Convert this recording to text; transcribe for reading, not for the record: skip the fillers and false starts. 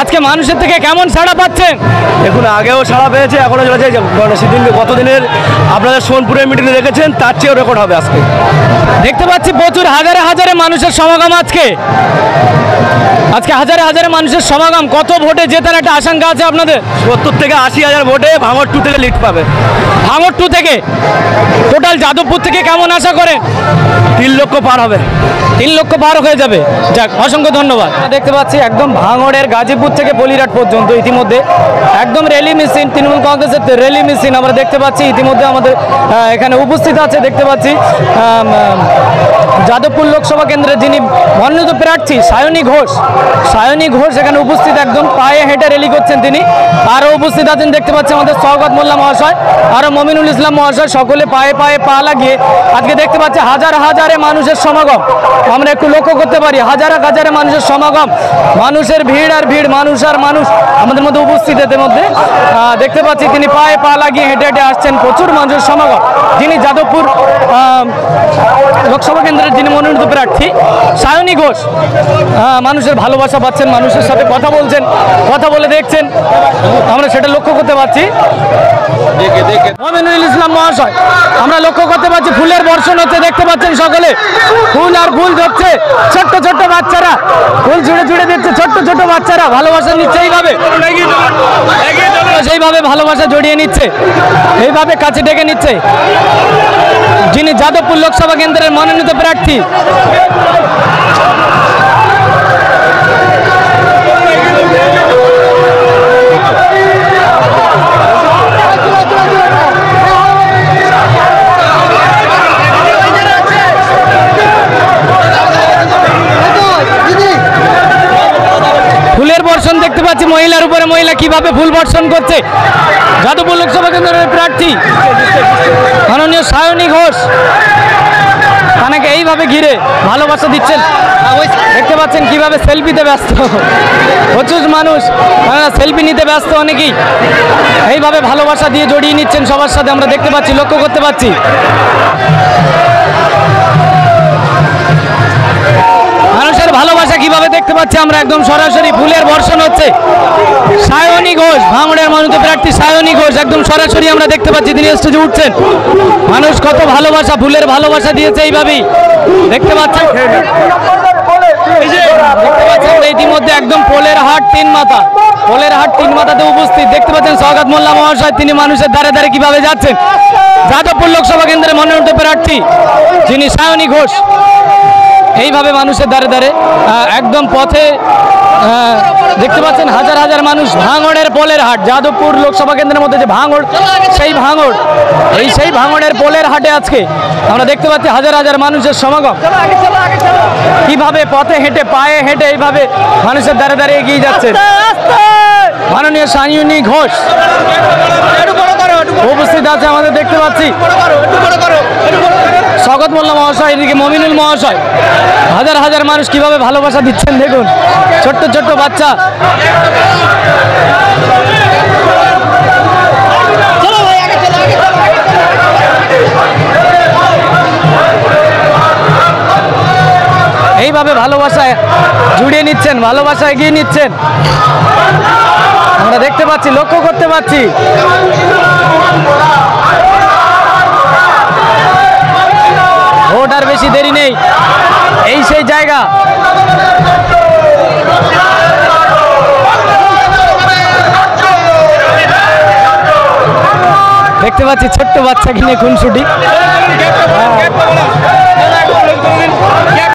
আজকে মানুষের থেকে কেমন সাড়া পাচ্ছেন? দেখুন, আগেও সাড়া পেয়েছে, এখনও চলেছে। সেদিন গতদিনের আপনাদের সোনপুরের মিটিংয়ে দেখেছেন, তার চেয়েও রেকর্ড হবে আজকে। দেখতে পাচ্ছি প্রচুর হাজারে হাজারে মানুষের সমাগম আজকে হাজারে হাজারে মানুষের সমাগম। কত ভোটে জেতার একটা আশঙ্কা আছে আপনাদের? 70 থেকে 80,000 ভোটে ভাঙড় 2 থেকে লিড পাবে। ভাঙড় 2 থেকে? টোটাল যাদবপুর থেকে কেমন আশা করেন? 3 লক্ষ পার হবে। 3 লক্ষ পার হয়ে যাবে। যাক, অসংখ্য ধন্যবাদ। দেখতে পাচ্ছি একদম ভাঙড়ের গাজীপুর থেকে বলিরাট পর্যন্ত ইতিমধ্যে একদম র্যালি মিছিল, তৃণমূল কংগ্রেসের র্যালি মিছিল আমরা দেখতে পাচ্ছি। ইতিমধ্যে আমাদের এখানে উপস্থিত আছে, দেখতে পাচ্ছি যাদবপুর লোকসভা কেন্দ্রের যিনি মনোনীত প্রার্থী সায়নী ঘোষ এখানে উপস্থিত, একদম পায়ে হেঁটে র্যালি করছেন তিনি। আরও উপস্থিত আছেন, দেখতে পাচ্ছি আমাদের শওকত মোল্লা মহাশয়, আরও মমিনুল ইসলাম মহাশয়, সকলে পায়ে পায়ে পা লাগিয়ে আজকে দেখতে পাচ্ছি হাজার হাজারে মানুষের সমাগম। আমরা একটু লক্ষ্য করতে পারি, হাজার হাজারে মানুষের সমাগম, মানুষের ভিড় আর ভিড়, মানুষ আর মানুষ আমাদের মধ্যে উপস্থিত। এর মধ্যে দেখতে পাচ্ছি তিনি পায়ে পা লাগিয়ে হেঁটে হেঁটে আসছেন, প্রচুর মানুষের সমাগম। যিনি যাদবপুর লোকসভা কেন্দ্রের যিনি মনোনীত প্রার্থী সায়নী ঘোষ, মানুষের ভালোবাসা পাচ্ছেন, মানুষের সাথে কথা বলছেন, কথা বলে দেখছেন, আমরা সেটা লক্ষ্য করতে পারছি। মমিনুল ইসলাম মহাশয় আমরা লক্ষ্য করতে পারছি, ফুলের বর্ষণ হচ্ছে, দেখতে পাচ্ছেন সকলে ফুল আর ফুল ধরছে, ছোট্ট ছোট্ট বাচ্চারা ফুল ছুঁড়ে ছুঁড়ে দিচ্ছে, ছোট্ট ছোট্ট বাচ্চারা ভালোবাসা নিচ্ছে, সেইভাবে ভালোবাসা জড়িয়ে নিচ্ছে, এইভাবে কাছে ডেকে নিচ্ছে যিনি যাদবপুর লোকসভা কেন্দ্রের মনোনীত প্রার্থী। ফুলের বর্ষণ দেখতে পাচ্ছি, মহিলার উপরে মহিলা কিভাবে ফুল বর্ষণ করছে। যাদবপুর লোকসভা কেন্দ্রের প্রার্থী মাননীয় সায়নী ঘোষ তাকে এইভাবে ঘিরে ভালোবাসা দিচ্ছেন, দেখতে পাচ্ছেন কিভাবে সেলফিতে ব্যস্ত, প্রচুর মানুষ সেলফি নিতে ব্যস্ত, অনেকেই এইভাবে ভালোবাসা দিয়ে জড়িয়ে নিচ্ছেন সবার সাথে, আমরা দেখতে পাচ্ছি, লক্ষ্য করতে পাচ্ছি। মানুষের ভালোবাসা কিভাবে দেখতে পাচ্ছি আমরা, একদম সরাসরি ফুলের বর্ষণ হচ্ছে। সায়নী ঘোষ, ভাঙড়ের মনোনীত প্রার্থী সায়নী ঘোষ, একদম সরাসরি আমরা দেখতে পাচ্ছি তিনি স্টেজে উঠছেন। মানুষ কত ভালোবাসা, ফুলের ভালোবাসা দিয়েছে, এইভাবেই দেখতে পাচ্ছেন। দেখতে পাচ্ছেন ইতিমধ্যে একদম পোলের হাট তিন মাথাতে উপস্থিত, দেখতে পাচ্ছেন শওকত মোল্লা মহাশয়, তিনি মানুষের ধারে ধারে কিভাবে যাচ্ছেন। যাদবপুর লোকসভা কেন্দ্রের মনোনীত প্রার্থী যিনি সায়নী ঘোষ, এইভাবে মানুষের ধারে ধারে একদম পথে দেখতে পাচ্ছেন হাজার হাজার মানুষ। ভাঙড়ের পোলের হাট, যাদবপুর লোকসভা কেন্দ্রের মধ্যে যে ভাঙড়, সেই ভাঙড়ের পোলের হাটে আজকে আমরা দেখতে পাচ্ছি হাজার হাজার মানুষের সমাগম, কিভাবে পথে হেঁটে পায়ে হেঁটে এইভাবে মানুষের ধারে ধারে এগিয়ে যাচ্ছেন। মাননীয় সায়নী ঘোষ উপস্থিত আছে আমাদের, দেখতে পাচ্ছি শওকত মোল্লা মহাশয়, এদিকে মমিনুল মহাশয়, হাজার হাজার মানুষ কিভাবে ভালোবাসা দিচ্ছেন, দেখুন ছোট্ট ছোট্ট বাচ্চা। এইভাবে ভালোবাসায় জুড়িয়ে নিচ্ছেন, ভালোবাসা এগিয়ে নিচ্ছেন, আমরা দেখতে পাচ্ছি, লক্ষ্য করতে পাচ্ছি। ভোট আর বেশি দেরি নেই, এই সেই জায়গা। দেখতে পাচ্ছি ছোট্ট বাচ্চা কিনে খুনসুটি।